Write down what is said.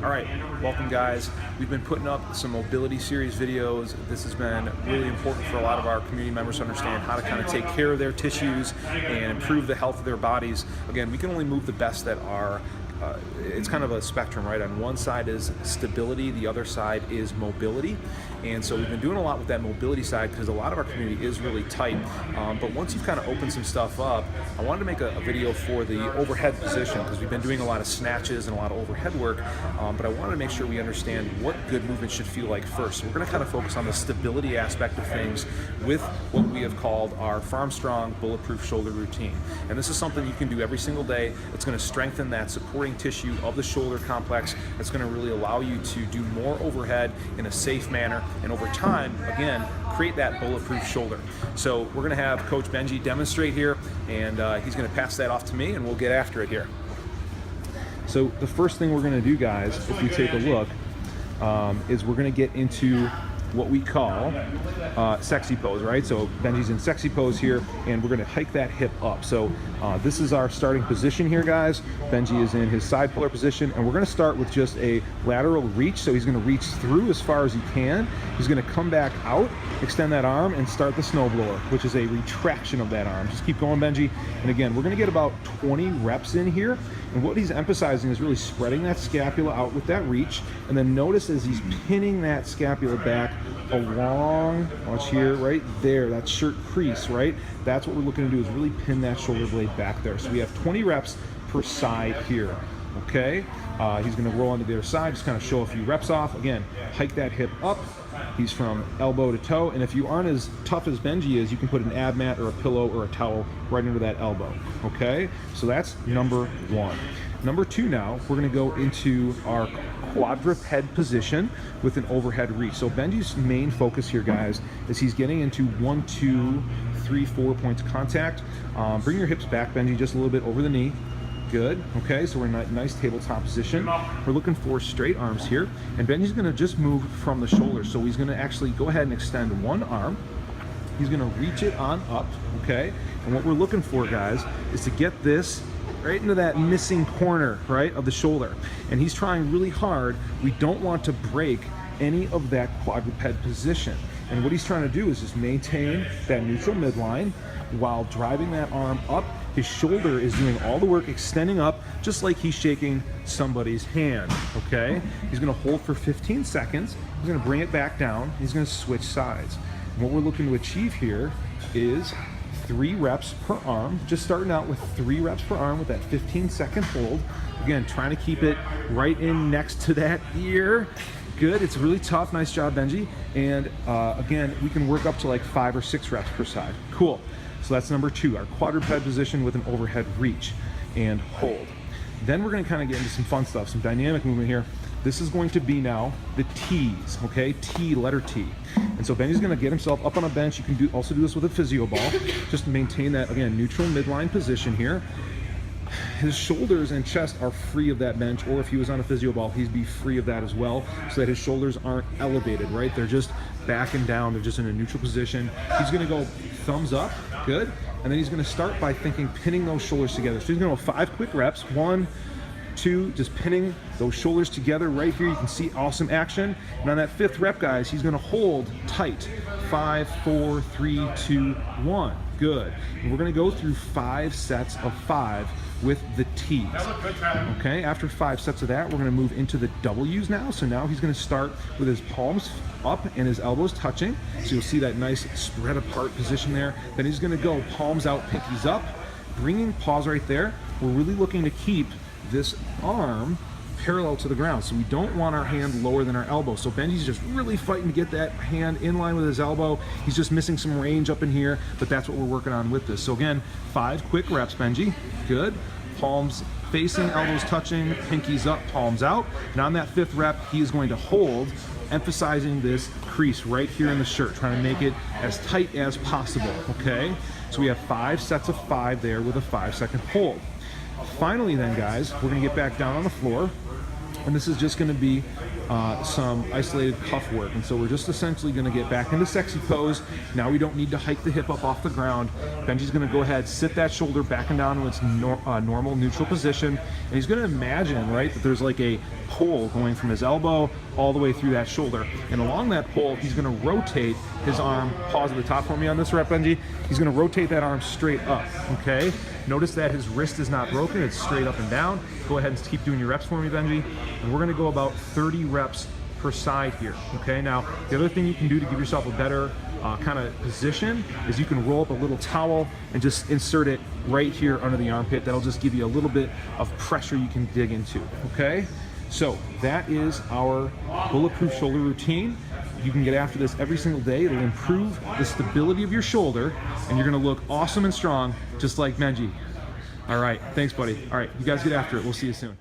All right, welcome guys. We've been putting up some mobility series videos. This has been really important for a lot of our community members to understand how to kind of take care of their tissues and improve the health of their bodies. Again, we can only move the best that are it's kind of a spectrum, right? On one side is stability, the other side is mobility. And so we've been doing a lot with that mobility side because a lot of our community is really tight. But once you've kind of opened some stuff up, I wanted to make a video for the overhead position because we've been doing a lot of snatches and a lot of overhead work. But I wanted to make sure we understand what good movement should feel like first. So we're going to kind of focus on the stability aspect of things with what we have called our FarmStrong Bulletproof Shoulder Routine. And this is something you can do every single day. It's going to strengthen that supporting tissue of the shoulder complex. It's going to really allow you to do more overhead in a safe manner, and over time, again, create that bulletproof shoulder. So we're going to have Coach Benji demonstrate here, and he's going to pass that off to me, and we'll get after it here. So the first thing we're going to do, guys, if you take a look, is we're going to get into what we call sexy pose, right? So Benji's in sexy pose here, and we're gonna hike that hip up. So this is our starting position here, guys. Benji is in his side puller position, and we're gonna start with just a lateral reach. So he's gonna reach through as far as he can. He's gonna come back out, extend that arm, and start the snowblower, which is a retraction of that arm. Just keep going, Benji. And again, we're gonna get about 20 reps in here. And what he's emphasizing is really spreading that scapula out with that reach. And then notice as he's pinning that scapula back along, watch here, right there, that shirt crease, right? That's what we're looking to do, is really pin that shoulder blade back there. So we have 20 reps per side here, okay? He's gonna roll onto the other side, just kind of show a few reps off. Again, hike that hip up. He's from elbow to toe, and if you aren't as tough as Benji is, you can put an ab mat or a pillow or a towel right under that elbow, okay? So that's number one. Number two now, we're gonna go into our quadruped position with an overhead reach. So Benji's main focus here, guys, is he's getting into 1, 2, 3, 4 points of contact. Bring your hips back, Benji, just a little bit over the knee. Good, okay, so we're in a nice tabletop position. We're looking for straight arms here, and Benji's gonna just move from the shoulder. So he's gonna actually go ahead and extend one arm. He's gonna reach it on up, okay? And what we're looking for, guys, is to get this right into that missing corner, right, of the shoulder. And he's trying really hard. We don't want to break any of that quadruped position. And what he's trying to do is just maintain that neutral midline while driving that arm up. His shoulder is doing all the work, extending up, just like he's shaking somebody's hand, okay? He's gonna hold for 15 seconds. He's gonna bring it back down. He's gonna switch sides. And what we're looking to achieve here is 3 reps per arm, just starting out with 3 reps per arm with that 15-second hold. Again, trying to keep it right in next to that ear. Good, it's really tough. Nice job, Benji. And again, we can work up to like 5 or 6 reps per side. Cool. So that's number 2, our quadruped position with an overhead reach and hold. Then we're gonna kind of get into some fun stuff, some dynamic movement here. This is going to be now the T's, okay? T, letter T. And so Benji's gonna get himself up on a bench. You can also do this with a physio ball, just to maintain that, again, neutral midline position here. His shoulders and chest are free of that bench, or if he was on a physio ball, he'd be free of that as well, so that his shoulders aren't elevated, right? They're just back and down, they're just in a neutral position. He's gonna go thumbs up, good. And then he's gonna start by pinning those shoulders together. So he's gonna go 5 quick reps, 1, 2, just pinning those shoulders together right here. You can see awesome action. And on that 5th rep, guys, he's gonna hold tight. 5, 4, 3, 2, 1. Good. And we're gonna go through 5 sets of 5 with the T's. Okay, after 5 sets of that, we're gonna move into the W's now. So now he's gonna start with his palms up and his elbows touching. So you'll see that nice spread apart position there. Then he's gonna go palms out, pinkies up, bringing pause right there. We're really looking to keep this arm parallel to the ground. So we don't want our hand lower than our elbow. So Benji's just really fighting to get that hand in line with his elbow. He's just missing some range up in here, but that's what we're working on with this. So again, 5 quick reps, Benji. Good. Palms facing, elbows touching, pinkies up, palms out. And on that 5th rep, he is going to hold, emphasizing this crease right here in the shirt, trying to make it as tight as possible, okay? So we have 5 sets of 5 there with a 5-second hold. Finally then, guys, we're gonna get back down on the floor, and this is just gonna be some isolated cuff work. And so we're just essentially going to get back into sexy pose. Now we don't need to hike the hip up off the ground. Benji's going to go ahead, sit that shoulder back and down to its normal neutral position. And he's going to imagine, right, that there's like a pole going from his elbow all the way through that shoulder. And along that pole, he's going to rotate his arm. Pause at the top for me on this rep, Benji. He's going to rotate that arm straight up, okay? Notice that his wrist is not broken. It's straight up and down. Go ahead and keep doing your reps for me, Benji. And we're going to go about 30 reps per side here, okay? Now, the other thing you can do to give yourself a better kind of position is you can roll up a little towel and just insert it right here under the armpit. That'll just give you a little bit of pressure you can dig into, okay? So that is our bulletproof shoulder routine. You can get after this every single day. It'll improve the stability of your shoulder, and you're gonna look awesome and strong, just like Benji. All right, thanks, buddy. All right, you guys get after it. We'll see you soon.